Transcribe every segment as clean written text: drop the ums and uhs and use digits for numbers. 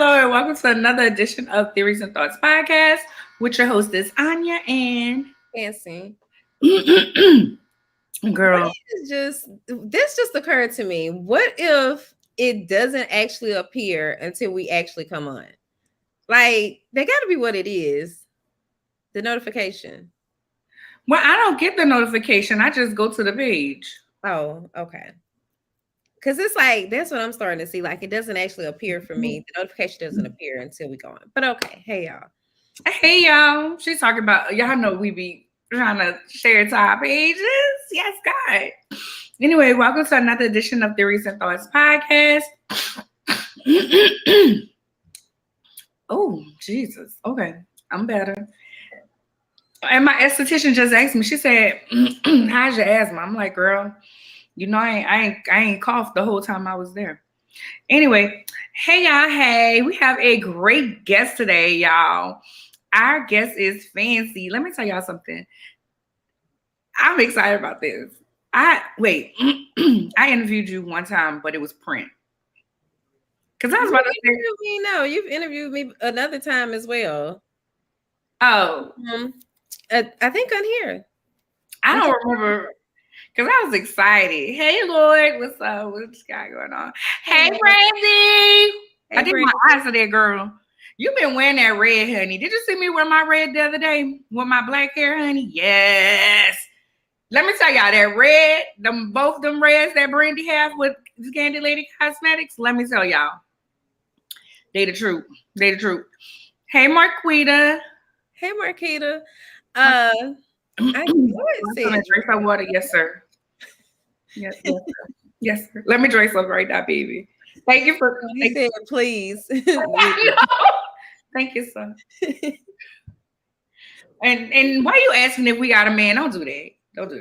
Hello, and welcome to another edition of Theories and Thoughts podcast with your hostess Anya and Fancy. What girl. is just this just occurred to me. What if it doesn't actually appear until we actually come on? Like, they got to be what it is. The notification. Well, I don't get the notification. I just go to the page. Oh, okay. Because it's like that's what I'm starting to see. Like, it doesn't actually appear for me. The notification doesn't appear until we go on. But okay, hey y'all. Hey y'all. She's talking about y'all know we be trying to share to our pages. Yes, God. Anyway, welcome to another edition of Theories and Thoughts podcast. Oh, Jesus. Okay. I'm better. And my esthetician just asked me, she said, how's your asthma? I'm like, girl, you know, I ain't coughed the whole time I was there. Anyway, hey y'all, hey, we have a great guest today, y'all. Our guest is Fancy. Let me tell y'all something. I'm excited about this. I interviewed you one time, but it was print. Because I was about to say, No, you've interviewed me another time as well. oh, I think on here. I don't remember. Because I was excited. Hey, Lloyd. What's up? What's got going on? Hey, Brandy. I did my eyes to that girl. You been wearing that red, honey. Did you see me wear my red the other day with my black hair, honey? Yes. Let me tell y'all that red, both them reds that Brandy have with Candy Lady Cosmetics. Let me tell y'all. They the truth. They the truth. Hey, Marquita. Hey, Marquita. I drink some water. Yes, sir. Yes, sir. Yes, sir. Let me drink some right now, baby. Thank you for. You said please. Thank you, sir. And why are you asking if we got a man? Don't do that. Don't do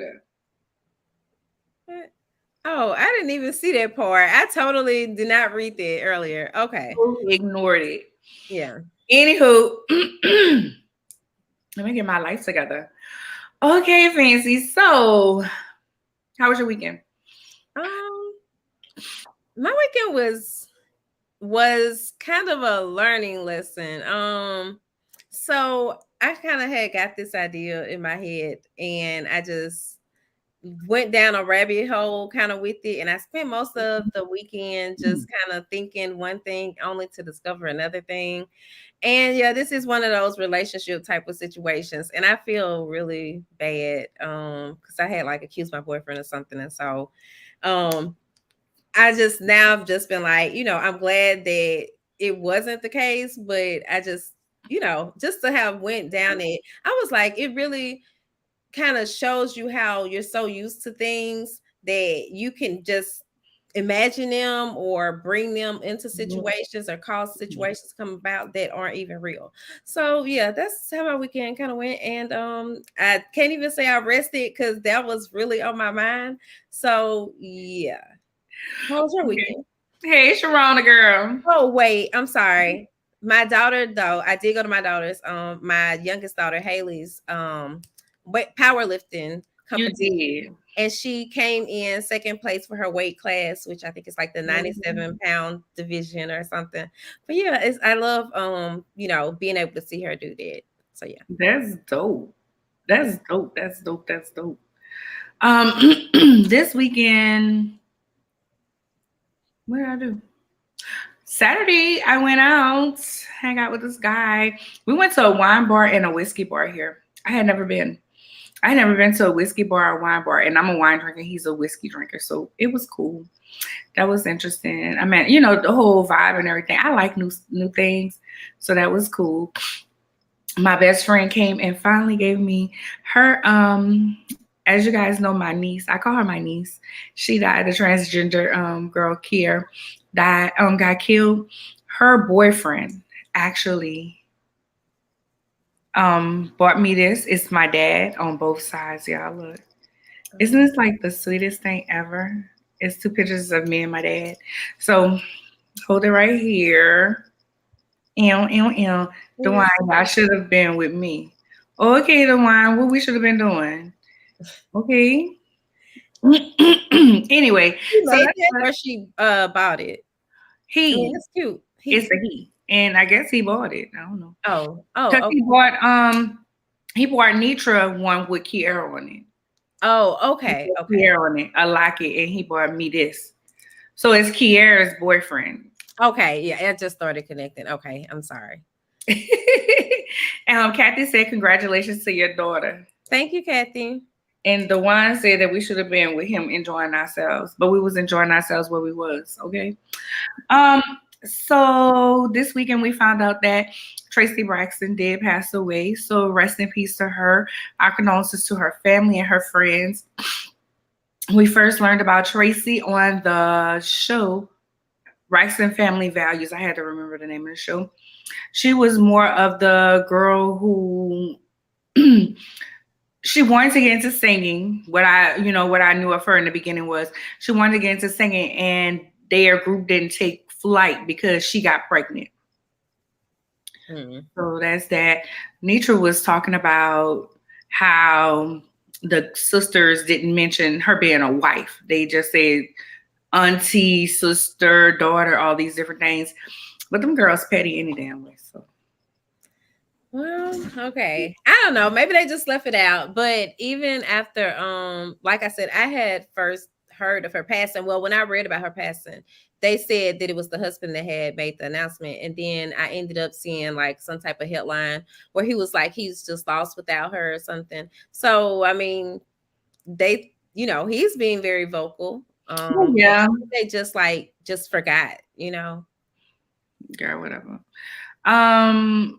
that. Oh, I didn't even see that part. I totally did not read that earlier. Okay. Ignored it. Yeah. Anywho, let me get my life together. Okay, Fancy. So, how was your weekend? My weekend was kind of a learning lesson. So I kind of had got this idea in my head, and I just went down a rabbit hole kind of with it, and I spent most of the weekend just kind of thinking one thing only to discover another thing. And yeah, this is one of those relationship type of situations, and I feel really bad because I had like accused my boyfriend or something, and so I just now I've just been like, I'm glad that it wasn't the case, but I just, just to have went down it, I was like, it really kind of shows you how you're so used to things that you can just imagine them or bring them into situations or cause situations come about that aren't even real. So yeah, that's how my weekend kind of went. And I can't even say I rested because that was really on my mind. So yeah. How was your weekend? Hey, Sharona girl. Oh wait, I'm sorry. My daughter, though, I did go to my daughter's, my youngest daughter, Haley's powerlifting competition. And she came in second place for her weight class, which I think is like the 97-pound division or something. But yeah, I love being able to see her do that. So yeah. That's dope. That's dope. That's dope. That's dope. This weekend, what did I do? Saturday, I went out, hang out with this guy. We went to a wine bar and a whiskey bar here. I had never been to a whiskey bar or wine bar, and I'm a wine drinker. He's a whiskey drinker, so it was cool. That was interesting. I mean, the whole vibe and everything. I like new things, so that was cool. My best friend came and finally gave me her. As you guys know, my niece. I call her my niece. She died. The transgender girl, Kier, died. Got killed. Her boyfriend actually bought me this. It's my dad on both sides. Y'all look. Isn't this like the sweetest thing ever? It's 2 pictures of me and my dad. So hold it right here. The wine, I should have been with me. Okay, the wine, what we should have been doing. Okay. Anyway, she made it or she bought it. He. It's cute. It's a he. and I guess he bought it. I don't know. Oh, Cause oh, he bought Nitra one with Kiara on it. oh, okay, okay, Kiara on it, a locket, and he bought me this. So it's Kiara's boyfriend. okay. Yeah, I just started connecting. Okay, I'm sorry. Kathy said, "Congratulations to your daughter." Thank you, Kathy. And the one said that we should have been with him enjoying ourselves, but we was enjoying ourselves where we was. Okay. Um. So this weekend we found out that Tracy Braxton did pass away. So rest in peace to her. Our condolences to her family and her friends. We first learned about Tracy on the show Braxton Family Values. I had to remember the name of the show. She was more of the girl who she wanted to get into singing. What I knew of her in the beginning was she wanted to get into singing, and their group didn't take flight because she got pregnant. So that's that. Nitra was talking about how the sisters didn't mention her being a wife. They just said auntie, sister, daughter, all these different things. But them girls petty any damn way. So Well, okay. I don't know. Maybe they just left it out. But even after, like I said, I had first heard of her passing. Well, when I read about her passing, they said that it was the husband that had made the announcement. And then I ended up seeing like some type of headline where he was like, he's just lost without her or something. So, I mean, he's being very vocal. yeah, They just forgot. girl, whatever. Um,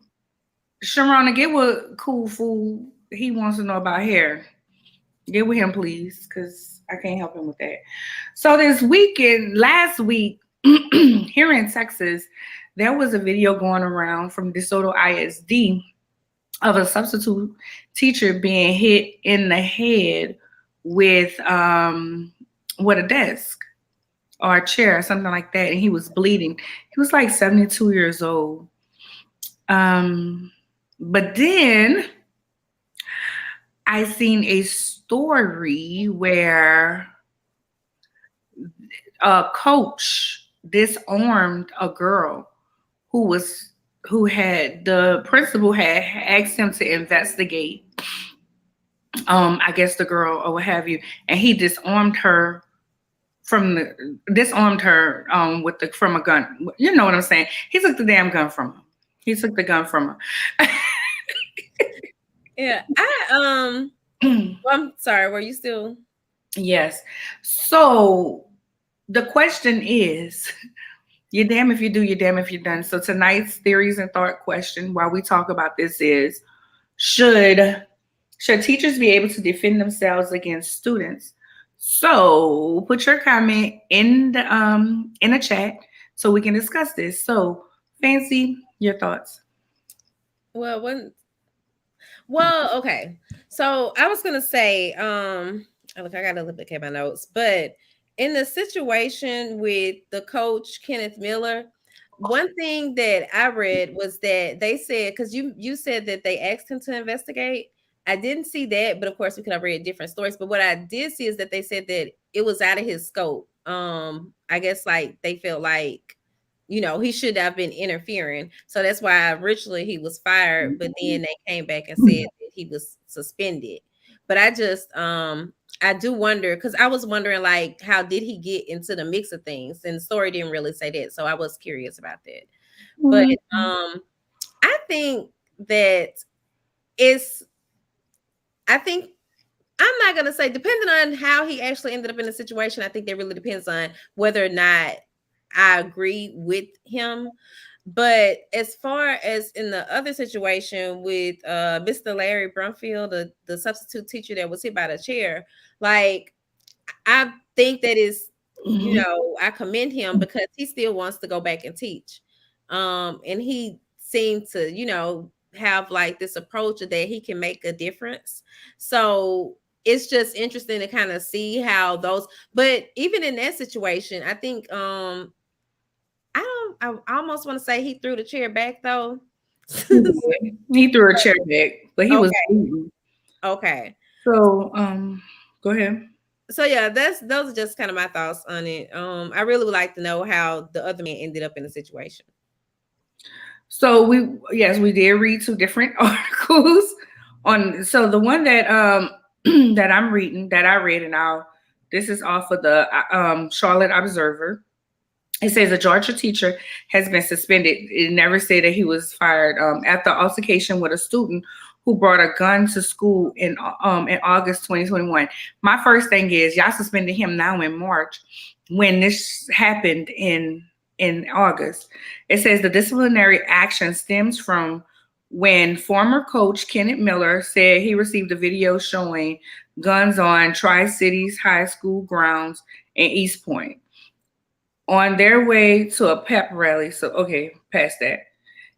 Sharona, get with Cool Fool. He wants to know about hair. Get with him, please, because I can't help him with that. So last week, here in Texas, there was a video going around from DeSoto ISD of a substitute teacher being hit in the head with a desk or a chair or something like that, and he was bleeding. He was like 72 years old. Um, but then I seen a story where a coach disarmed a girl who had the principal had asked him to investigate I guess the girl or what have you, and he disarmed her with the from a gun. You know what I'm saying? He took the damn gun from her. He took the gun from her. Yeah. I'm sorry, were you still? Yes. So the question is, you're damn if you do, you're damn if you're done. So tonight's theories and thought question while we talk about this is should should teachers be able to defend themselves against students? So put your comment in the chat so we can discuss this. So Fancy, your thoughts. Well, okay. So I was gonna say, look, I gotta look at my notes, but in the situation with the coach Kenneth Miller, one thing that I read was that they said, because you said that they asked him to investigate. I didn't see that, but of course we could have read different stories. But what I did see is that they said that it was out of his scope. I guess like they felt like he should have been interfering. So that's why originally he was fired, but then they came back and said that he was suspended. But I do wonder, because I was wondering like how did he get into the mix of things? And the story didn't really say that. So I was curious about that. But I think that it's I think I'm not gonna say depending on how he actually ended up in the situation, I think that really depends on whether or not I agree with him. But as far as in the other situation with Mr. Larry Brumfield, the substitute teacher that was hit by the chair, like I think that is, I commend him because he still wants to go back and teach. And he seemed to, have like this approach that he can make a difference. So it's just interesting to kind of see how but even in that situation, I think I almost want to say he threw the chair back though. He threw a chair back, but he was Okay. bleeding. Okay. So go ahead. So yeah, those are just kind of my thoughts on it. I really would like to know how the other man ended up in the situation. So we did read two different articles on. So the one that that I'm reading that I read, and I'll this is off of the Charlotte Observer. It says a Georgia teacher has been suspended. It never said that he was fired after altercation with a student who brought a gun to school in August 2021. My first thing is y'all suspended him now in March when this happened in August. It says the disciplinary action stems from when former coach Kenneth Miller said he received a video showing guns on Tri Cities High School grounds in East Point on their way to a pep rally. So okay, past that.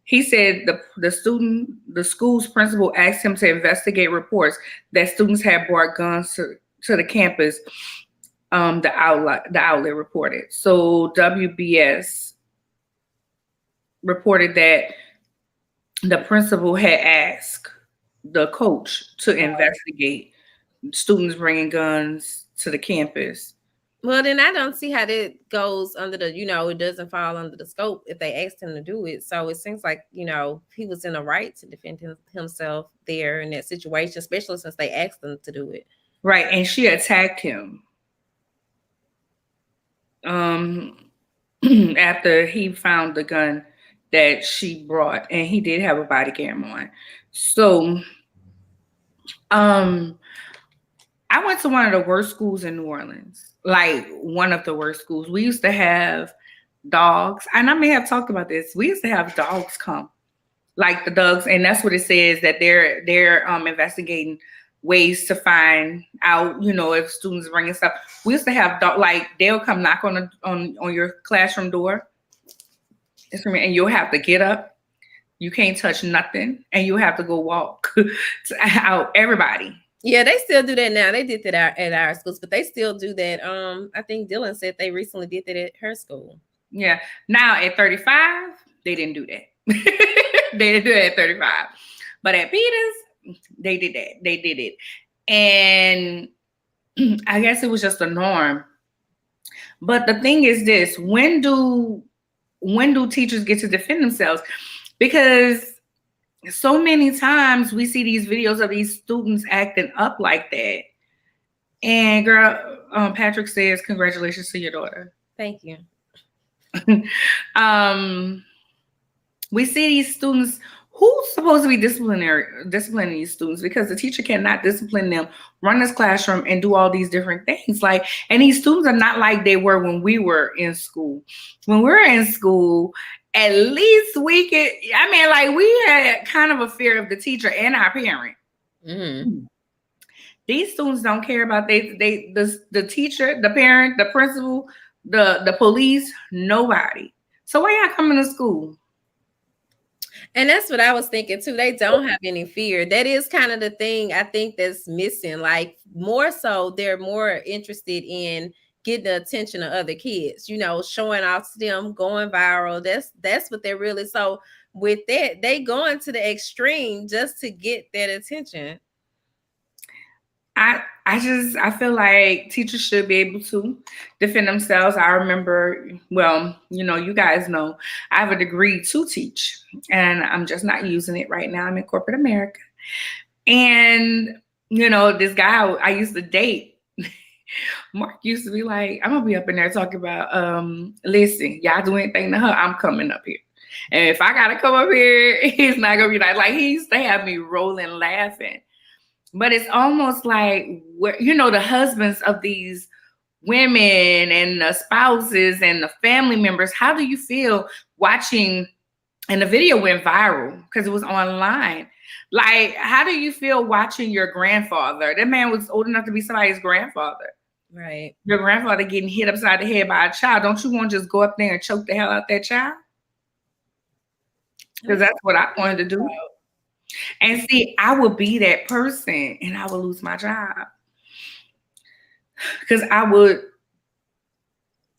He said the school's principal asked him to investigate reports that students had brought guns to the campus. The outlet reported. So WBS reported that the principal had asked the coach to investigate students bringing guns to the campus. Well, then I don't see how that goes under the, it doesn't fall under the scope if they asked him to do it. So it seems like, he was in the right to defend himself there in that situation, especially since they asked him to do it. Right. And she attacked him after he found the gun that she brought, and he did have a body cam on. So I went to one of the worst schools in New Orleans. Like one of the worst schools. We used to have dogs, and I may have talked about this. We used to have dogs come, like the dogs, and that's what it says that they're investigating ways to find out, if students bringing stuff. We used to have like they'll come knock on your classroom door, and you'll have to get up. You can't touch nothing, and you'll have to go walk out everybody. Yeah, they still do that now. They did that at our schools, but they still do that. I think Dylan said they recently did that at her school. Yeah. Now at 35, they didn't do that. They didn't do that at 35. But at Peters, they did that. They did it. And I guess it was just a norm. But the thing is this, when do teachers get to defend themselves? Because so many times we see these videos of these students acting up like that. And girl, Patrick says, congratulations to your daughter. Thank you. We see these students. Who's supposed to be disciplining these students? Because the teacher cannot discipline them, run this classroom, and do all these different things. And these students are not like they were when we were in school. When we were in school, at least we could, we had kind of a fear of the teacher and our parent. Mm-hmm. These students don't care about the teacher, the parent, the principal, the police, nobody. So why y'all coming to school? And that's what I was thinking too. They don't have any fear. That is kind of the thing I think that's missing. Like more so, they're more interested in getting the attention of other kids, showing off to them, going viral. That's what they're really. So with that, they going to the extreme just to get that attention. I feel like teachers should be able to defend themselves. I remember, you guys know I have a degree to teach, and I'm just not using it right now. I'm in corporate America. And, this guy I used to date, Mark used to be like, I'm going to be up in there talking about, listen, y'all do anything to her, I'm coming up here. And if I got to come up here, he's not going to be like he used to have me rolling laughing. But it's almost like, the husbands of these women and the spouses and the family members, how do you feel watching, and the video went viral because it was online. Like, how do you feel watching your grandfather? That man was old enough to be somebody's grandfather. Right. Your grandfather getting hit upside the head by a child. Don't you want to just go up there and choke the hell out that child? Because that's what I wanted to do. And see, I would be that person and I would lose my job. Because I'd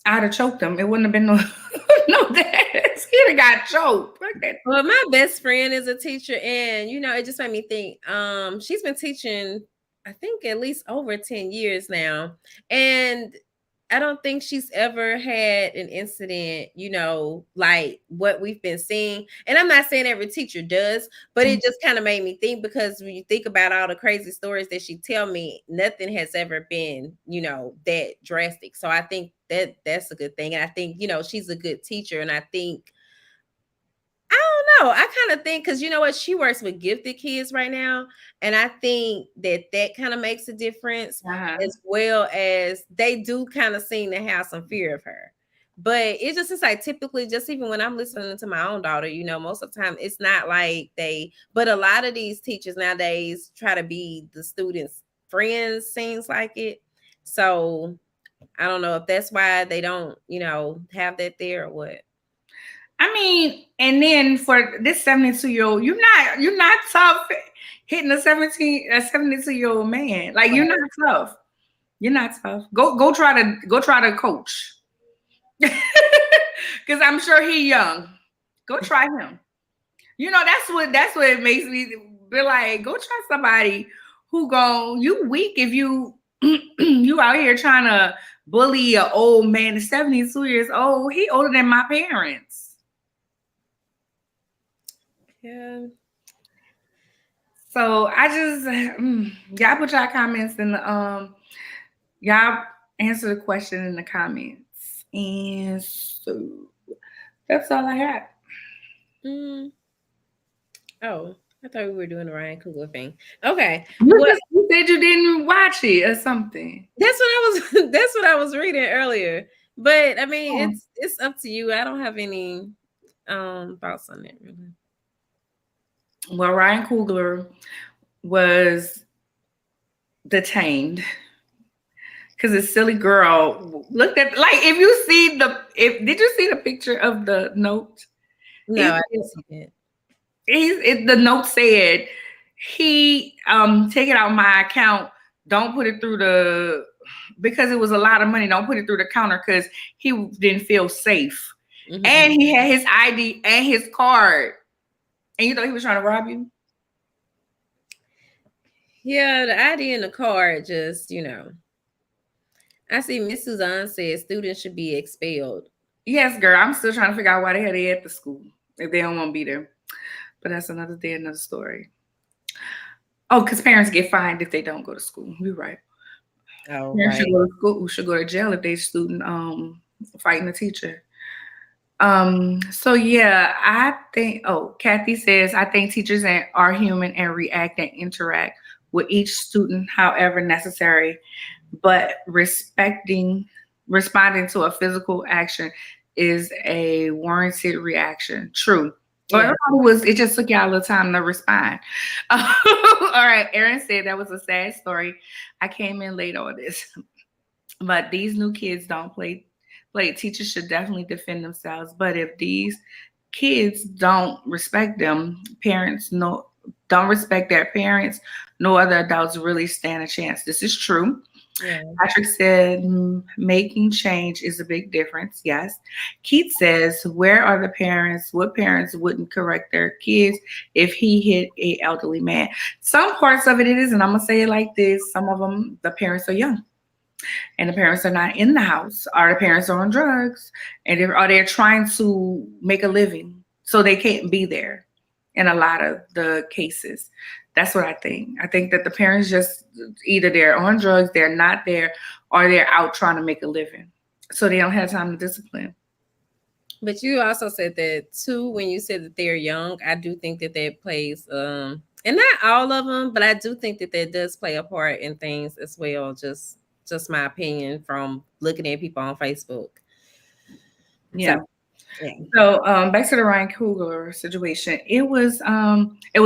have choked them. It wouldn't have been no dance. He'd have got choked. Well, my best friend is a teacher, and it just made me think. She's been teaching, I think, at least over 10 years now. And I don't think she's ever had an incident, like what we've been seeing. And I'm not saying every teacher does, but it just kind of made me think, because when you think about all the crazy stories that she tell me, nothing has ever been, that drastic. So I think that that's a good thing. And I think, she's a good teacher. And I think, I don't know. I kind of think, because you know what, she works with gifted kids right now, and I think that kind of makes a difference, as well as they do kind of seem to have some fear of her. But it just is like, typically, just even when I'm listening to my own daughter, most of the time it's not like but a lot of these teachers nowadays try to be the students' friends, seems like it. So I don't know if that's why they don't, have that there or what. I mean, and then for this 72-year-old, you're not tough hitting a 72-year-old man. Like, you're not tough. You're not tough. Go try to coach. Because I'm sure he's young. Go try him. That's what it makes me be like, go try somebody you weak if you you out here trying to bully an old man, 72 years old. He older than my parents. Yeah. So I just y'all put y'all comments in the y'all answer the question in the comments. And so that's all I had. Oh, I thought we were doing the Ryan Coogler thing. Okay. You said you didn't watch it or something. That's what I was reading earlier. But I mean, it's up to you. I don't have any thoughts on it really. Well, Ryan Coogler was detained because this silly girl looked at, like, did you see the picture of the note? No, I didn't see it. The note said, he take it out of my account. Don't put it through because it was a lot of money. Don't put it through the counter because he didn't feel safe. Mm-hmm. And he had his ID and his card. And you thought he was trying to rob you? Yeah, the ID and the card just, I see Miss Suzanne says students should be expelled. Yes, girl. I'm still trying to figure out why the hell they at the school if they don't want to be there. But that's another day, another story. Oh, because parents get fined if they don't go to school. You're right. Oh, parents should go to school, should go to jail if they student fighting a teacher. So yeah, I think, Kathy says, I think teachers are human and react and interact with each student however necessary, but responding to a physical action is a warranted reaction. True. Yeah. It just took y'all a little time to respond. All right. Erin said that was a sad story. I came in late on this. But these new kids don't play. Teachers should definitely defend themselves. But if these kids don't respect them, don't respect their parents, no other adults really stand a chance. This is true. Yeah. Patrick said, making change is a big difference. Yes. Keith says, where are the parents? What parents wouldn't correct their kids if he hit an elderly man? Some parts of it is, and I'm going to say it like this. Some of them, the parents are young and the parents are not in the house, or the parents are on drugs, and they're trying to make a living, so they can't be there in a lot of the cases. That's what I think. I think that the parents just either they're on drugs, they're not there, or they're out trying to make a living. So they don't have time to discipline. But you also said that too, when you said that they're young, I do think that plays, and not all of them, but I do think that does play a part in things as well. Just my opinion from looking at people on Facebook. Yeah. So back to the Ryan Coogler situation. It was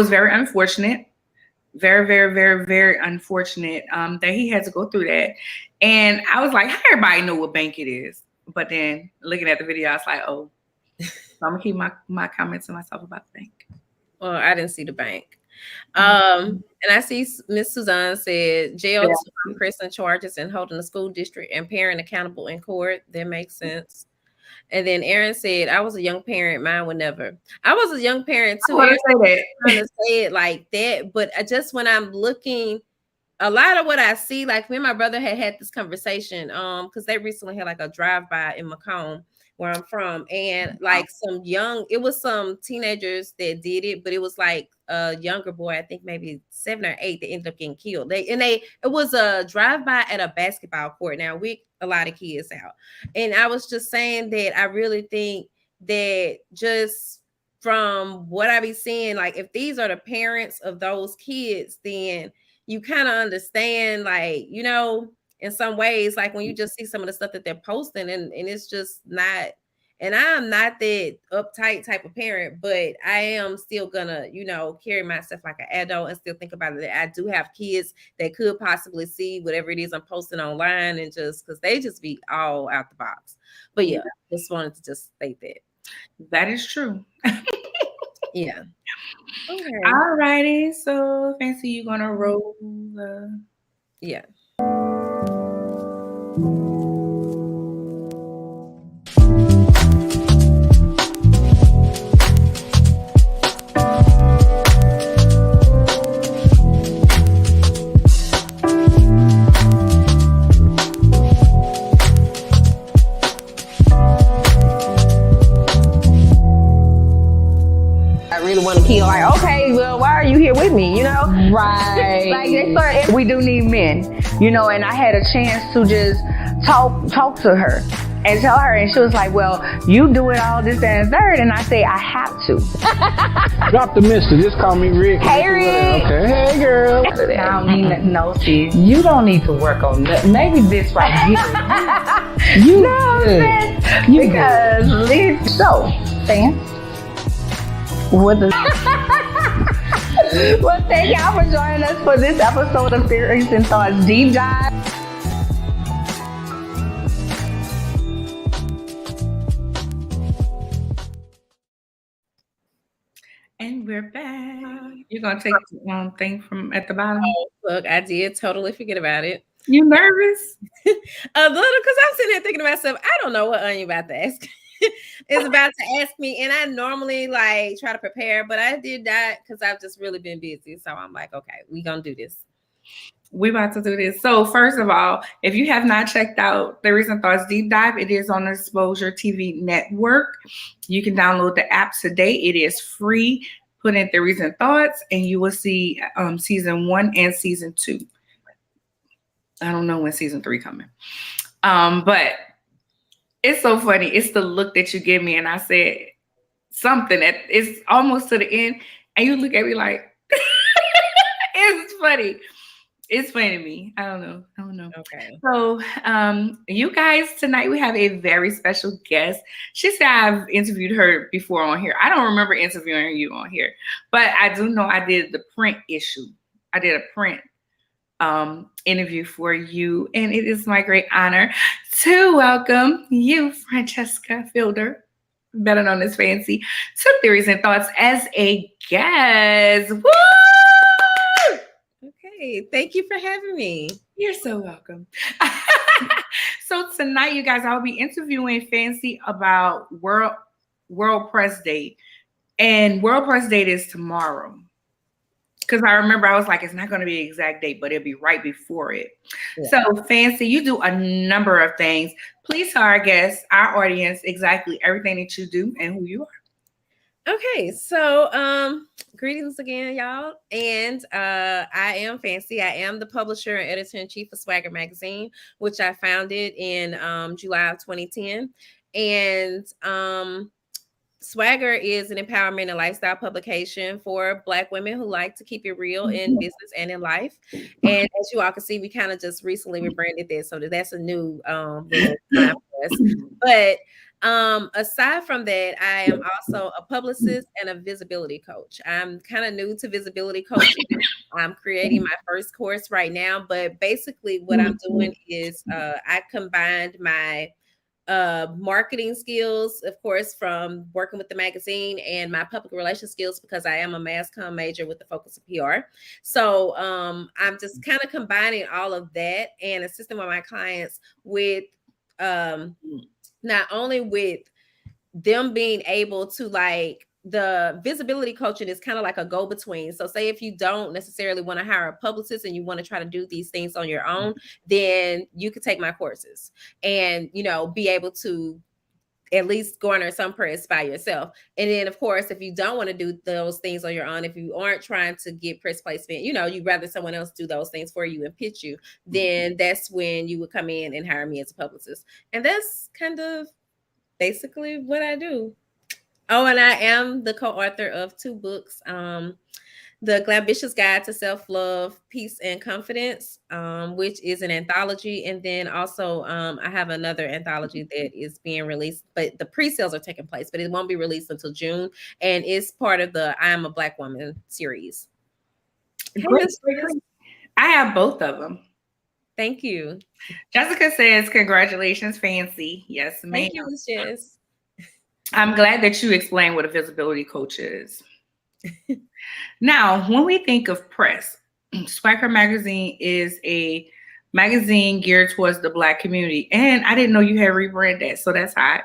very unfortunate. Very, very, very, very unfortunate that he had to go through that. And I was like, how everybody know what bank it is? But then looking at the video, I was like, oh, so I'm gonna keep my comments to myself about the bank. Well, I didn't see the bank. And I see Miss Suzanne said jail to pressing charges and holding the school district and parent accountable in court. That makes sense. And then Aaron said, I was a young parent. Mine would never. I was a young parent too. I'm trying to say it like that. But just when I'm looking a lot of what I see, like me and my brother had this conversation, because they recently had like a drive-by in Macomb, where I'm from, and like it was some teenagers that did it, but it was like a younger boy, I think maybe 7 or 8, that ended up getting killed. It was a drive-by at a basketball court. Now we a lot of kids out, and I was just saying that I really think that just from what I be seeing, like if these are the parents of those kids, then you kind of understand, like, in some ways, like when you just see some of the stuff that they're posting, and it's just not. And I'm not that uptight type of parent, but I am still gonna, carry myself like an adult and still think about it. That I do have kids that could possibly see whatever it is I'm posting online, and just because they just be all out the box. But yeah, just wanted to just state that. That is true. Yeah. Okay. All righty. So, Fancy, you gonna roll the... Yeah. Want to kill, like, okay, well, why are you here with me, Right. Like, they start, we do need men, and I had a chance to just talk to her and tell her, and she was like, well, you doing all this, that, and third, and I say, I have to. Drop the mister, just call me Rick. Hey, Rick. Okay, hey, girl. I don't need nothing, no, sis. You don't need to work on that. Maybe this right here. You good. Because, so, fans, what the... Well, thank y'all for joining us for this episode of Theories and Thoughts Deep Dive. And we're back. You're gonna take the thing from at the bottom. Oh, look, I did totally forget about it. You nervous? A little, because I'm sitting there thinking to myself, I don't know what Arnya about to ask. Is about to ask me, and I normally like try to prepare, but I did that because I've just really been busy. So I'm like, okay, we gonna do this. We about to do this. So first of all, if you have not checked out Theories and Thoughts Deep Dive, it is on the Exposure TV network. You can download the app today. It is free. Put in Theories and Thoughts, and you will see season 1 and season 2. I don't know when season 3 coming, but it's so funny. It's the look that you give me, and I said something that is almost to the end, and you look at me like, it's funny. It's funny to me. I don't know. Okay. So, you guys, tonight we have a very special guest. She said I've interviewed her before on here. I don't remember interviewing you on here, but I do know I did the print issue. I did a print interview for you, and it is my great honor to welcome you, Francheska Felder, better known as Fancy, to Theories and Thoughts as a guest. Woo! Okay, thank you for having me. You're so welcome. So tonight, you guys, I'll be interviewing Fancy about World Press Day, and World Press Day is tomorrow. Because I remember I was like, it's not going to be an exact date, but it'll be right before it. Yeah. So, Fancy, you do a number of things. Please tell our guests, our audience, exactly everything that you do and who you are. Okay, so greetings again, y'all. And I am Fancy. I am the publisher and editor-in-chief of Swagger Magazine, which I founded in July of 2010. And Swagger is an empowerment and lifestyle publication for Black women who like to keep it real in business and in life. And as you all can see, we kind of just recently rebranded that, so that's a new little time for us. But aside from that, I am also a publicist and a visibility coach. I'm kind of new to visibility coaching. I'm creating my first course right now, but basically what I'm doing is I combined my marketing skills, of course, from working with the magazine, and my public relations skills, because I am a mass comm major with the focus of PR. So I'm just kind of combining all of that and assisting with my clients with not only with them being able to like the visibility coaching is kind of like a go-between. So say if you don't necessarily want to hire a publicist and you want to try to do these things on your own, then you could take my courses and, be able to at least garner some press by yourself. And then of course, if you don't want to do those things on your own, if you aren't trying to get press placement, you'd rather someone else do those things for you and pitch you, then that's when you would come in and hire me as a publicist. And that's kind of basically what I do. Oh, and I am the co-author of 2 books. The Glambitious Guide to Self-Love, Peace, and Confidence, which is an anthology. And then also I have another anthology that is being released, but the pre-sales are taking place, but it won't be released until June. And it's part of the I Am a Black Woman series. Great. I have both of them. Thank you. Jessica says, congratulations, Fancy. Yes, ma'am. Thank you, Jess. I'm glad that you explained what a visibility coach is. Now, when we think of press, Swagger Magazine is a magazine geared towards the Black community. And I didn't know you had rebranded that, so that's hot.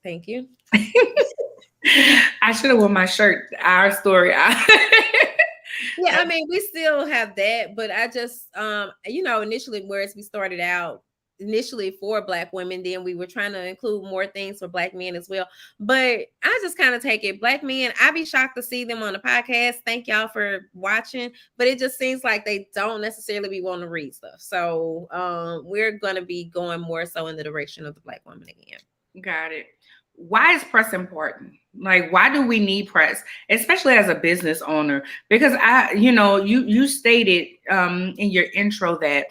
Thank you. I should have worn my shirt, our story. Yeah, I mean, we still have that, but I just, initially, whereas we started out initially for Black women, then we were trying to include more things for Black men as well. But I just kind of take it, Black men, I'd be shocked to see them on the podcast. Thank y'all for watching, but it just seems like they don't necessarily be wanting to read stuff. So we're going to be going more so in the direction of the Black woman again. Got it. Why is press important? Like, why do we need press, especially as a business owner? Because you stated in your intro that,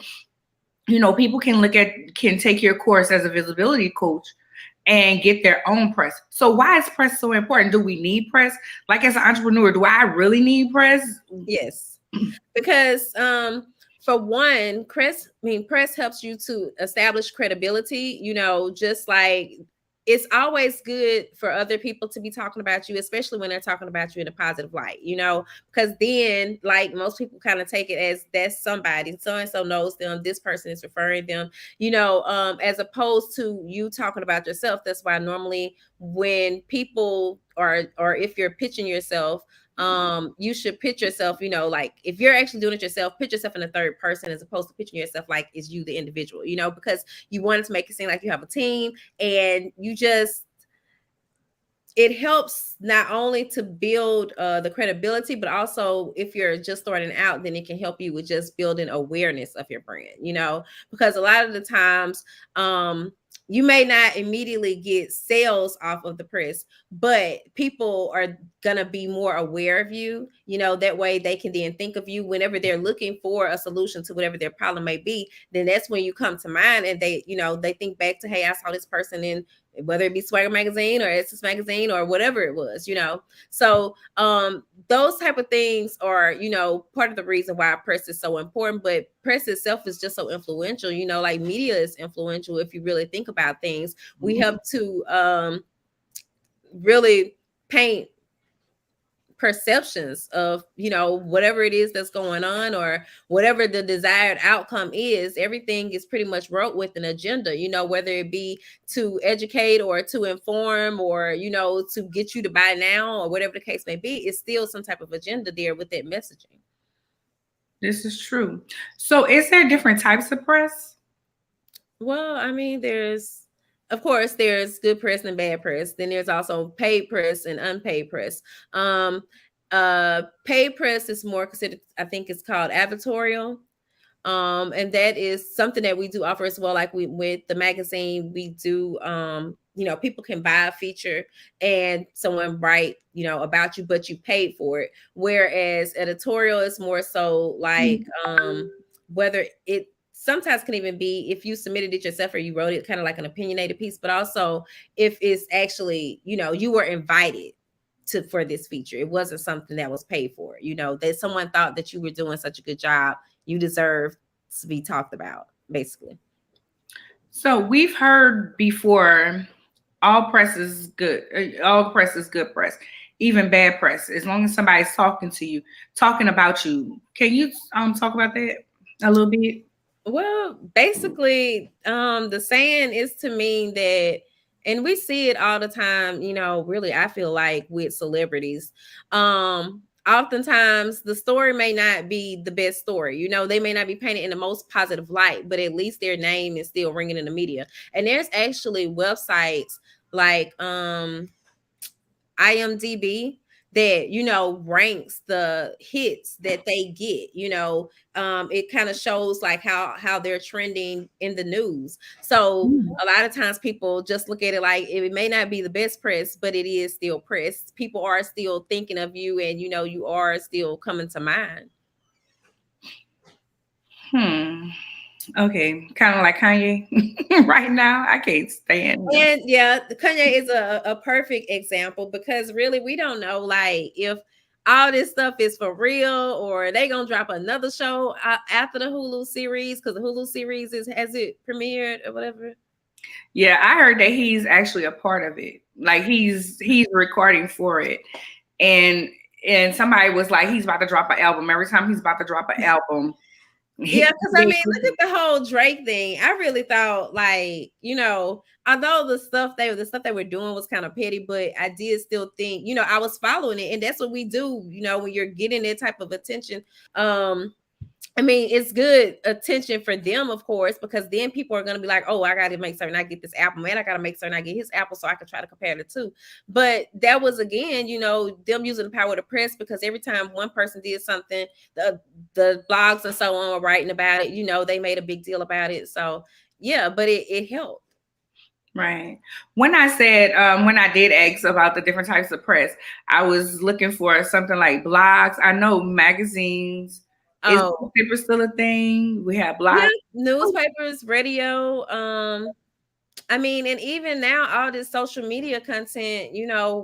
people can take your course as a visibility coach and get their own press. So why is press so important? Do we need press? Like, as an entrepreneur, do I really need press? Yes, because for one, press helps you to establish credibility, just like it's always good for other people to be talking about you, especially when they're talking about you in a positive light, because then, like, most people kind of take it as that's somebody, so-and-so knows them, this person is referring them, as opposed to you talking about yourself. That's why normally when people or if you're pitching yourself, you should pitch yourself, like if you're actually doing it yourself, pitch yourself in the third person as opposed to pitching yourself like it's you, the individual, because you want it to make it seem like you have a team, and it helps not only to build the credibility, but also if you're just starting out, then it can help you with just building awareness of your brand, because a lot of the times, you may not immediately get sales off of the press, but people are going to be more aware of you. That way they can then think of you whenever they're looking for a solution to whatever their problem may be. Then that's when you come to mind and they think back to, hey, I saw this person in, whether it be Swagger Magazine or Essence Magazine or whatever it was, So those type of things are, part of the reason why press is so important. But press itself is just so influential, like media is influential. If you really think about things, we help to really paint perceptions of, whatever it is that's going on or whatever the desired outcome is. Everything is pretty much wrote with an agenda, whether it be to educate or to inform or, to get you to buy now or whatever the case may be. It's still some type of agenda there with that messaging. This is true. So is there different types of press? Well, I mean, of course, there's good press and bad press. Then there's also paid press and unpaid press. Paid press is more considered, I think it's called advertorial. And that is something that we do offer as well. Like with the magazine, we do, people can buy a feature and someone write, about you, but you paid for it. Whereas editorial is more so like, whether it sometimes can even be if you submitted it yourself or you wrote it kind of like an opinionated piece, but also if it's actually, you were invited for this feature. It wasn't something that was paid for, that someone thought that you were doing such a good job. You deserve to be talked about, basically. So we've heard before, all press is good. All press is good press, even bad press, as long as somebody's talking to you, talking about you. Can you talk about that a little bit? Well, basically, the saying is to mean that And we see it all the time, really, I feel like with celebrities. Oftentimes the story may not be the best story. They may not be painted in the most positive light, but at least their name is still ringing in the media. And there's actually websites like IMDb that ranks the hits that they get. It kind of shows like how they're trending in the news. So a lot of times people just look at it like it may not be the best press, but it is still press. People are still thinking of you, and you are still coming to mind. Okay, kind of like Kanye right now. I can't stand him. And yeah, Kanye is a perfect example, because really we don't know like if all this stuff is for real, or they gonna drop another show after the Hulu series, because the Hulu series has it premiered or whatever. Yeah, I heard that he's actually a part of it. Like he's recording for it, and somebody was like, he's about to drop an album. Every time he's about to drop an album. Yeah, because I mean, look at the whole Drake thing. I really thought like, although the stuff they were doing was kind of petty, but I did still think, I was following it, and that's what we do, when you're getting that type of attention. I mean, it's good attention for them, of course, because then people are going to be like, oh, I got to make certain I get this apple, man. I got to make certain I get his apple so I can try to compare the two. But that was, again, them using the power of the press, because every time one person did something, the blogs and so on were writing about it. They made a big deal about it. So, yeah, but it helped. Right. When I said, when I did ask about the different types of press, I was looking for something like blogs. I know magazines. Is newspaper still a thing? We have blogs. Yeah, newspapers, radio. I mean, and even now, all this social media content,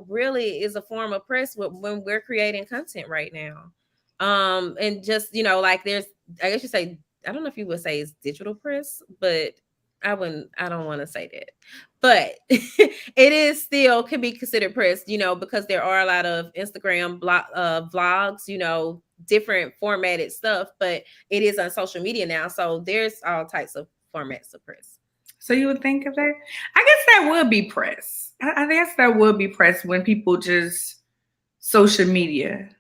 really is a form of press when we're creating content right now. And just, like there's, I guess you say, I don't know if you would say it's digital press, but I don't want to say that, but it is still can be considered press, because there are a lot of Instagram vlogs, different formatted stuff, but it is on social media now. So there's all types of formats of press. So you would think of that? I guess that would be press. I guess that would be press when people just social media.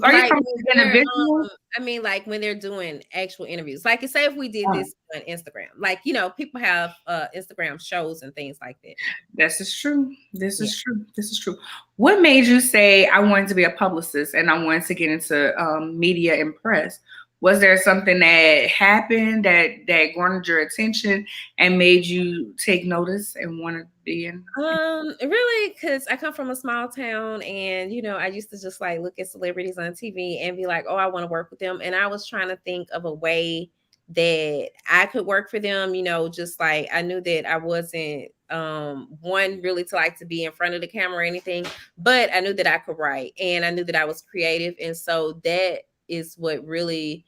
Are you talking individual? I mean, like when they're doing actual interviews. Like, say if we did this on Instagram, like people have Instagram shows and things like that. This is true. This is true. What made you say I wanted to be a publicist and I wanted to get into media and press? Was there something that happened that garnered your attention and made you take notice and want to be in? Really, because I come from a small town, and I used to just like look at celebrities on TV and be like, oh, I want to work with them. And I was trying to think of a way that I could work for them. Just like I knew that I wasn't one really to like to be in front of the camera or anything, but I knew that I could write, and I knew that I was creative, and so that is what really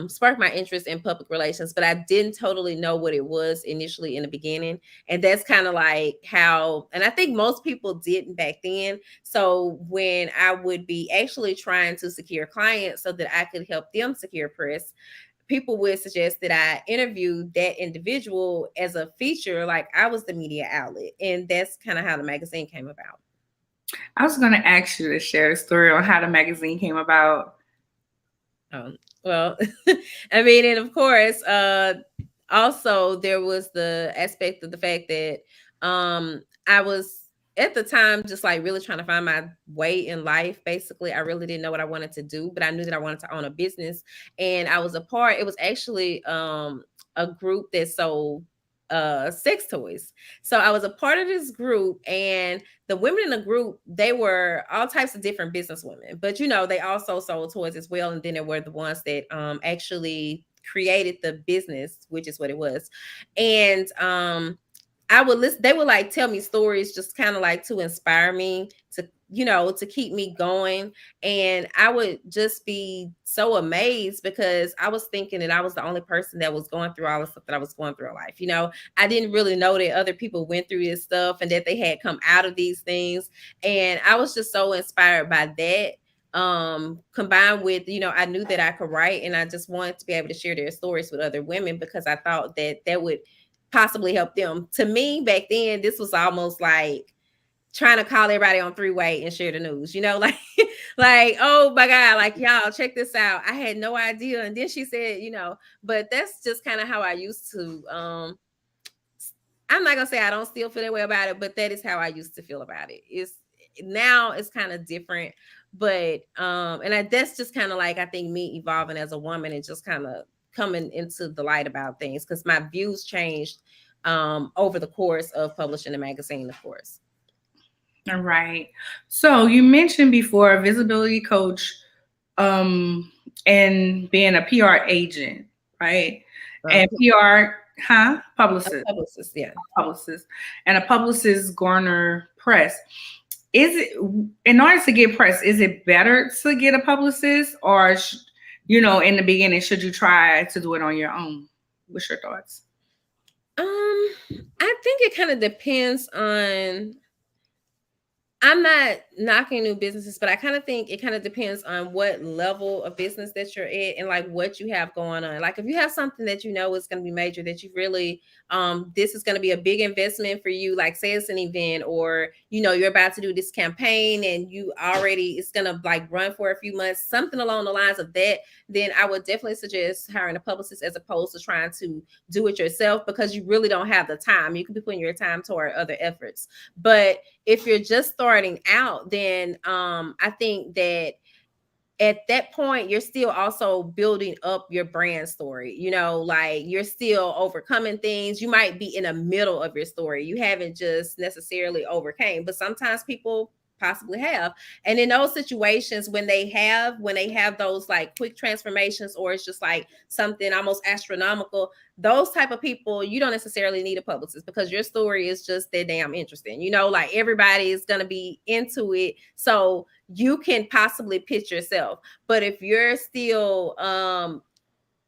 sparked my interest in public relations. But I didn't totally know what it was initially in the beginning, and that's kind of like how, and I think most people didn't back then. So when I would be actually trying to secure clients so that I could help them secure press, people would suggest that I interview that individual as a feature, like I was the media outlet, and that's kind of how the magazine came about. I was going to ask you to share a story on how the magazine came about. Well, I mean, and of course, also there was the aspect of the fact that I was at the time just like really trying to find my way in life. Basically, I really didn't know what I wanted to do, but I knew that I wanted to own a business. And I was it was actually a group that sold sex toys. So I was a part of this group, and the women in the group, they were all types of different business women, but they also sold toys as well. And then there were the ones that actually created the business, which is what it was. And I would listen, they would like tell me stories just kind of like to inspire me to to keep me going. And I would just be so amazed, because I was thinking that I was the only person that was going through all the stuff that I was going through in life. I didn't really know that other people went through this stuff and that they had come out of these things. And I was just so inspired by that. Combined with, I knew that I could write, and I just wanted to be able to share their stories with other women, because I thought that would possibly help them. To me, back then, this was almost like trying to call everybody on three-way and share the news, like like, oh my God, like, y'all check this out. I had no idea. And then she said, but that's just kind of how I used to. I'm not gonna say I don't still feel that way about it, but that is how I used to feel about it. Now it's kind of different, but that's just kind of like, I think, me evolving as a woman and just kind of coming into the light about things, because my views changed over the course of publishing the magazine, of course. All right. So you mentioned before a visibility coach and being a PR agent, right? And PR, publicist. A publicist, yeah. Publicist. And a publicist garner press. Is it, in order to get press, is it better to get a publicist, or, in the beginning, should you try to do it on your own? What's your thoughts? I think it kind of depends on, I'm not knocking new businesses, but I kind of think it kind of depends on what level of business that you're at and like what you have going on. Like if you have something that is going to be major, that you really, this is going to be a big investment for you, like say it's an event, or, you're about to do this campaign and it's going to like run for a few months, something along the lines of that, then I would definitely suggest hiring a publicist as opposed to trying to do it yourself, because you really don't have the time. You could be putting your time toward other efforts. But if you're just starting out, then I think that at that point, you're still also building up your brand story. Like you're still overcoming things. You might be in the middle of your story. You haven't just necessarily overcame, but sometimes people possibly have. And in those situations, when they have those like quick transformations, or it's just like something almost astronomical, those type of people, you don't necessarily need a publicist, because your story is just that damn interesting. Like everybody is going to be into it. So you can possibly pitch yourself. But if you're still,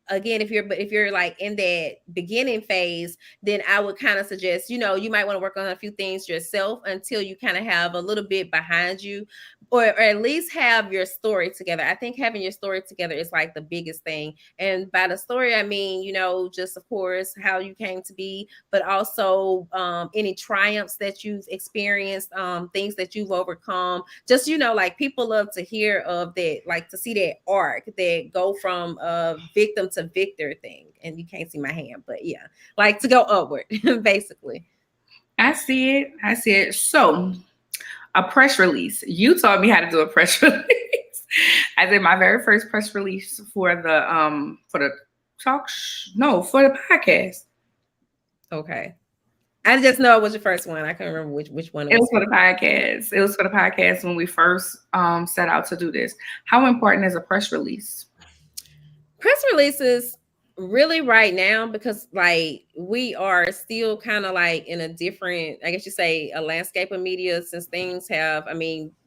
again, if you're like in that beginning phase, then I would kind of suggest, you might want to work on a few things yourself until you kind of have a little bit behind you, or at least have your story together. I think having your story together is like the biggest thing. And by the story, I mean, just of course, how you came to be, but also any triumphs that you've experienced, things that you've overcome. Just, like people love to hear of that, like to see that arc that go from victim to victor thing. And you can't see my hand, but yeah, like to go upward, basically. I see it. So a press release. You taught me how to do a press release. I did my very first press release for the podcast. Okay. I just know it was your first one. I can't remember which one it was for the podcast. It was for the podcast when we first set out to do this. How important is a press release? Press releases really right now, because like we are still kind of like in a different, I guess you say, a landscape of media, since things have,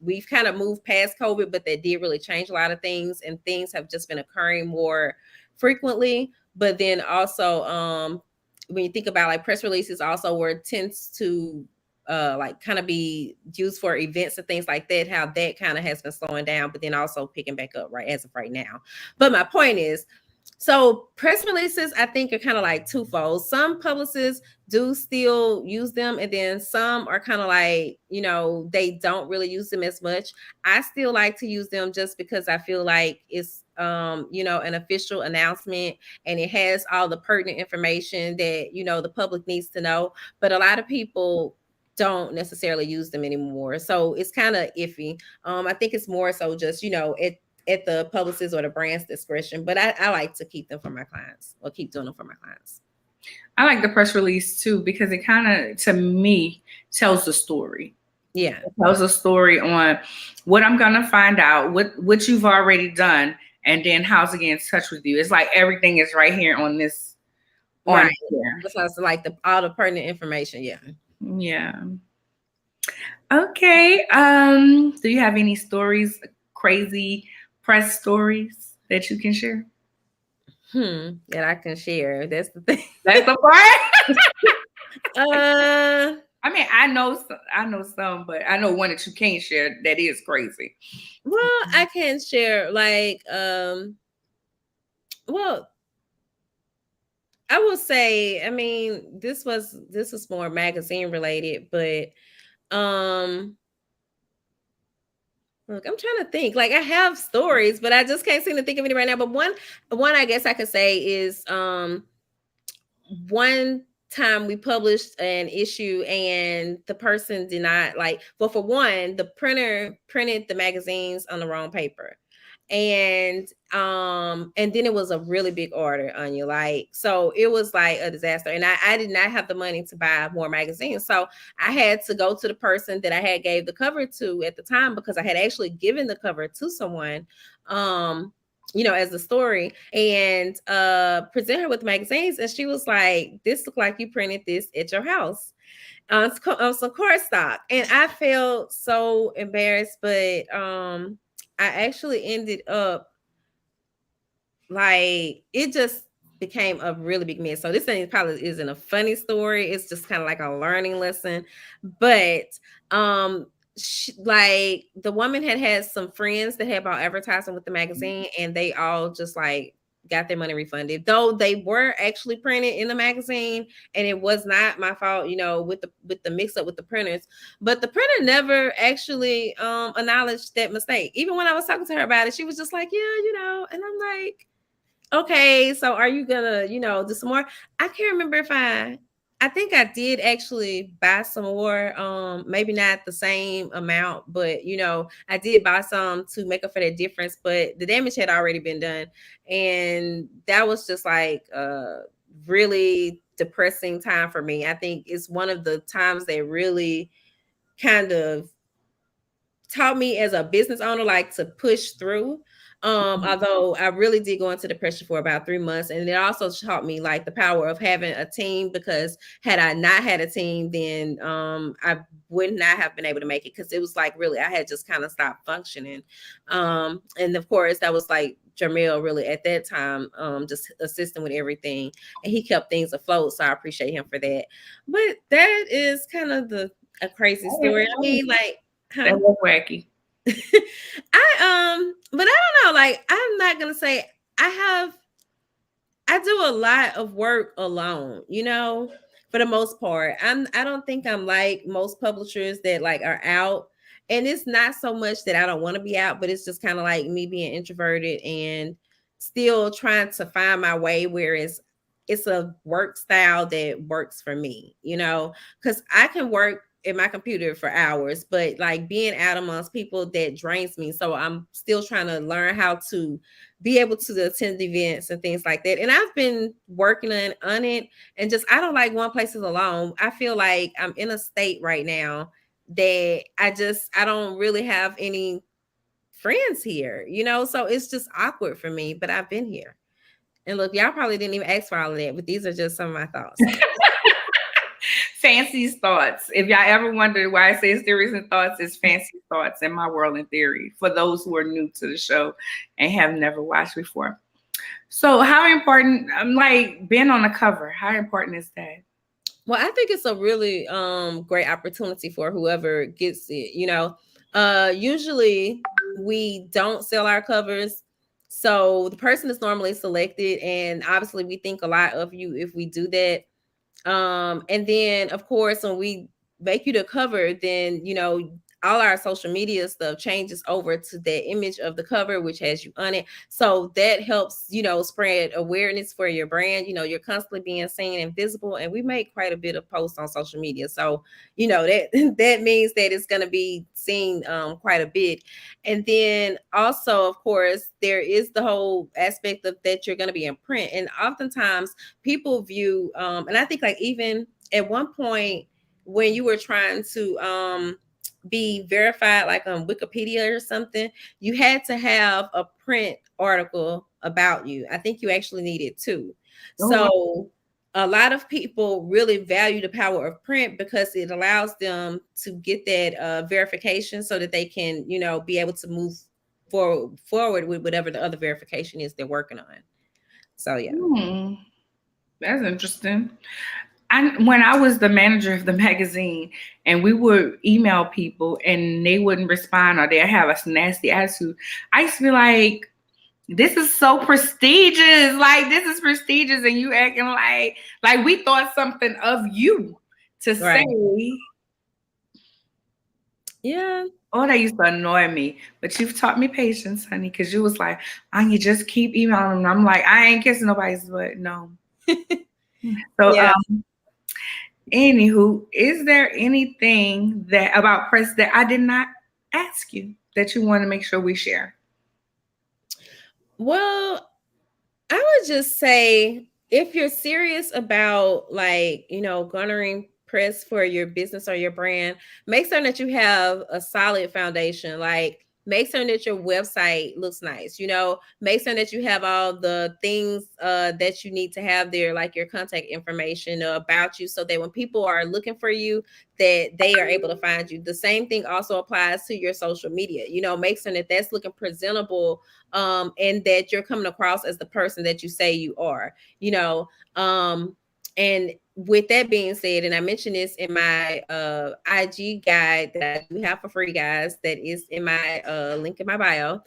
we've kind of moved past COVID, but that did really change a lot of things, and things have just been occurring more frequently. But then also when you think about like press releases, also where it tends to like kind of be used for events and things like that, how that kind of has been slowing down, but then also picking back up right as of right now. But my point is, so press releases, I think, are kind of like twofold. Some publicists do still use them, and then some are kind of like, they don't really use them as much. I still like to use them just because I feel like it's, an official announcement, and it has all the pertinent information that, the public needs to know. But a lot of people don't necessarily use them anymore. So it's kind of iffy. I think it's more so just, at the publicist or the brand's discretion, but I like to keep them for my clients, or keep doing them for my clients. I like the press release too, because it kind of, to me, tells the story. Yeah. It tells a story on what I'm going to find out, what you've already done, and then how to get in touch with you. It's like everything is right here on this. Right. Besides like all the pertinent information. Yeah. Yeah. Okay. Do you have any stories, crazy press stories that you can share? That I can share. That's the thing. That's the part. I know some, but I know one that you can't share that is crazy. Well, I can share like I will say, I mean, this was more magazine related, but um look, I'm trying to think. Like I have stories, but I just can't seem to think of any right now. But one I guess I could say is one time we published an issue and the person did not like, well, for one, the printer printed the magazines on the wrong paper. And then it was a really big order on you, like, so it was like a disaster, and I did not have the money to buy more magazines, so I had to go to the person that I had gave the cover to at the time, because I had actually given the cover to someone, as a story, and present her with magazines, and she was like, this looked like you printed this at your house on some court stock. And I felt so embarrassed, but I actually ended up, like, it just became a really big mess. So this thing probably isn't a funny story. It's just kind of like a learning lesson. But like, the woman had some friends that had bought advertising with the magazine, and they all just like got their money refunded, though they were actually printed in the magazine, and it was not my fault, with the mix up with the printers. But the printer never actually acknowledged that mistake. Even when I was talking to her about it, she was just like, yeah, and I'm like, okay, so are you gonna, do some more? I can't remember if I think I did actually buy some more, maybe not the same amount, but I did buy some to make up for that difference, but the damage had already been done. And that was just like a really depressing time for me. I think it's one of the times that really kind of taught me as a business owner, like, to push through. Although I really did go into depression for about 3 months. And it also taught me like the power of having a team, because had I not had a team, then I would not have been able to make it, because it was like, really, I had just kind of stopped functioning. And of course, that was like Jamil really at that time, just assisting with everything. And he kept things afloat. So I appreciate him for that. But that is kind of a crazy story. I mean, like, that was wacky. But I don't know, like, I'm not gonna say I do a lot of work alone, for the most part. I don't think I'm like most publishers that like are out, and it's not so much that I don't want to be out, but it's just kind of like me being introverted and still trying to find my way, where it's a work style that works for me, because I can work in my computer for hours, but like being out amongst people, that drains me. So I'm still trying to learn how to be able to attend events and things like that. And I've been working on it, and just, I don't like going places alone. I feel like I'm in a state right now that I don't really have any friends here, so it's just awkward for me, but I've been here. And look, y'all probably didn't even ask for all of that, but these are just some of my thoughts. Fancy thoughts. If y'all ever wondered why I say theories and thoughts, it's fancy thoughts in my world and theory, for those who are new to the show and have never watched before. So how important, like, being on the cover, how important is that? Well, I think it's a really great opportunity for whoever gets it. Usually we don't sell our covers. So the person is normally selected, and obviously we think a lot of you if we do that. And then of course, when we make you the cover, then all our social media stuff changes over to that image of the cover, which has you on it. So that helps, spread awareness for your brand. You're constantly being seen and visible, and we make quite a bit of posts on social media. So, that means that it's going to be seen quite a bit. And then also, of course, there is the whole aspect of that you're going to be in print. And oftentimes people view, and I think like even at one point when you were trying to, be verified like on Wikipedia or something, you had to have a print article about you. I think you actually needed two. So a lot of people really value the power of print because it allows them to get that verification so that they can, be able to move forward with whatever the other verification is they're working on. So yeah. That's interesting. When I was the manager of the magazine and we would email people and they wouldn't respond or they'd have a nasty attitude, I used to be like, This is so prestigious. Like, this is prestigious, and you acting like we thought something of you to Right. say. Yeah. Oh, that used to annoy me. But you've taught me patience, honey, because you was like, Anya, just keep emailing them. I'm like, I ain't kissing nobody's butt. No. So, Yeah. anywho, is there anything that about press that I did not ask you that you want to make sure we share? Well, I would just say if you're serious about like, garnering press for your business or your brand, make certain that you have a solid foundation. Like make certain that your website looks nice, make certain that you have all the things that you need to have there, like your contact information about you, so that when people are looking for you, that they are able to find you. The same thing also applies to your social media. Make certain that that's looking presentable, and that you're coming across as the person that you say you are, and with that being said, and I mentioned this in my IG guide that I do have for free, guys, that is in my link in my bio.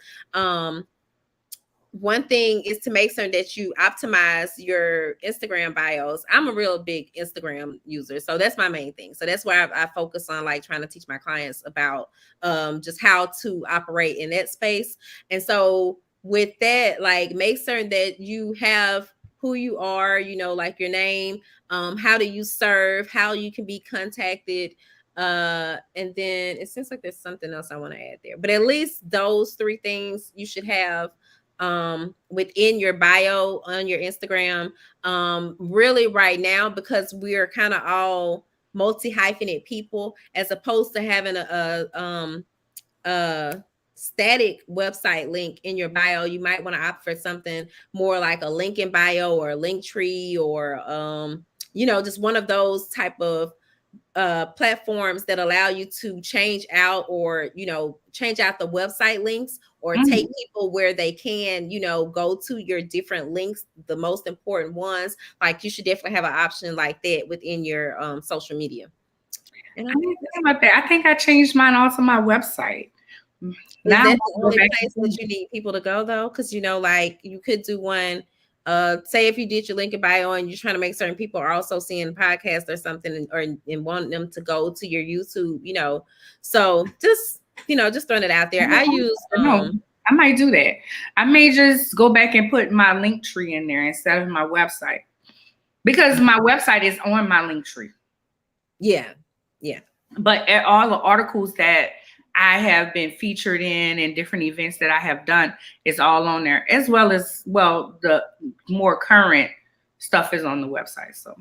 One thing is to make certain that you optimize your Instagram bios. I'm a real big Instagram user, so that's my main thing. So that's why I focus on like trying to teach my clients about just how to operate in that space. And so with that, like make certain that you have who you are, like your name, how do you serve, how you can be contacted. And then it seems like there's something else I want to add there, but at least those three things you should have within your bio on your Instagram. Really right now, because we're kind of all multi-hyphenate people, as opposed to having a static website link in your bio, you might want to opt for something more like a link in bio or a link tree, or just one of those type of platforms that allow you to change out, or change out the website links, or take people where they can go to your different links, the most important ones. Like you should definitely have an option like that within your social media. And I didn't think about that. I think I changed mine also my website. Is Now that the only place that you need people to go though? Because like you could do one. Say if you did your link in bio and you're trying to make certain people are also seeing podcasts or something, and want them to go to your YouTube, So just throwing it out there. I use I might do that. I may just go back and put my link tree in there instead of my website, because my website is on my link tree. Yeah. But all the articles that I have been featured in and different events that I have done is all on there, as well as the more current stuff is on the website. So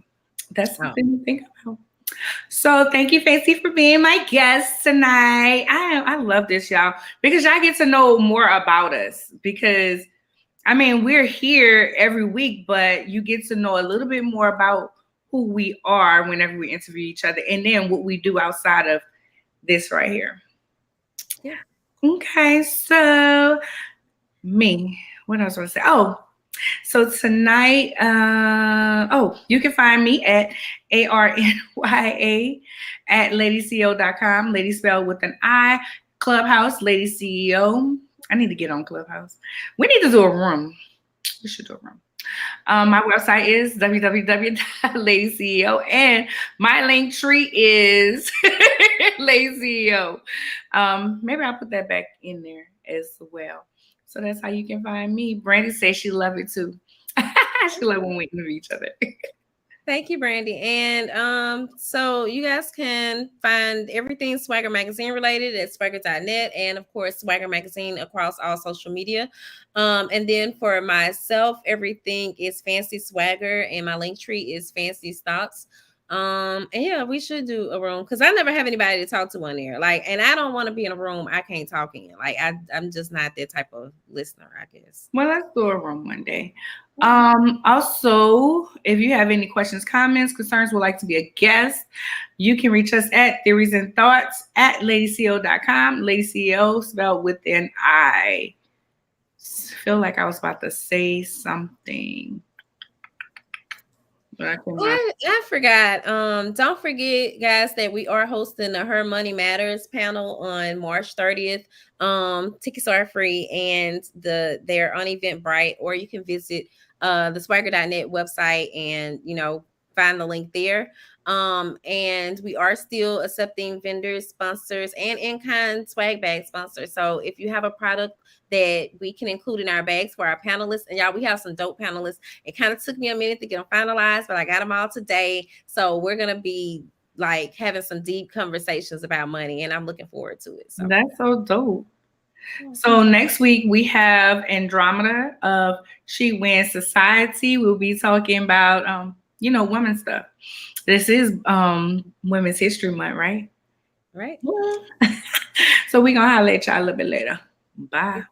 that's something to think about. So thank you, Fancy, for being my guest tonight. I love this, y'all, because y'all get to know more about us, because we're here every week, but you get to know a little bit more about who we are whenever we interview each other, and then what we do outside of this right here. Yeah. Okay, so what else was I say? Oh, so tonight, you can find me at ARNYA at ladyceo.com. Lady spelled with an I. Clubhouse, Lady CEO. I need to get on Clubhouse. We need to do a room. We should do a room. My website is www.ladyceo, and my link tree is Lady CEO. Maybe I'll put that back in there as well. So that's how you can find me. Brandy says she love it too. She love when we interview each other. Thank you, Brandy. And so you guys can find everything Swagger Magazine related at swagger.net, and of course Swagger Magazine across all social media. And then for myself, everything is Fancy Swagger, and my link tree is Fancy Stocks. And yeah, we should do a room, because I never have anybody to talk to on there. Like, and I don't want to be in a room I can't talk in. Like, I'm just not that type of listener, I guess. Well, let's do a room one day. Also, if you have any questions, comments, concerns, would like to be a guest, you can reach us at theoriesandthoughts@ladyceo.com. Lady CEO spelled with an I. Feel like I was about to say something. But I cannot. I forgot. Don't forget, guys, that we are hosting the Her Money Matters panel on March 30th. Tickets are free and they're on Eventbrite, or you can visit the swagger.net website and find the link there. And we are still accepting vendors, sponsors, and in-kind swag bag sponsors. So if you have a product that we can include in our bags for our panelists, and y'all, we have some dope panelists. It kind of took me a minute to get them finalized, but I got them all today. So we're gonna be like having some deep conversations about money, and I'm looking forward to it. So That's so dope. So next week we have Andromeda of She Wins Society. We'll be talking about women stuff. This is Women's History Month, right? Right. So we're gonna holler at y'all a little bit later. Bye.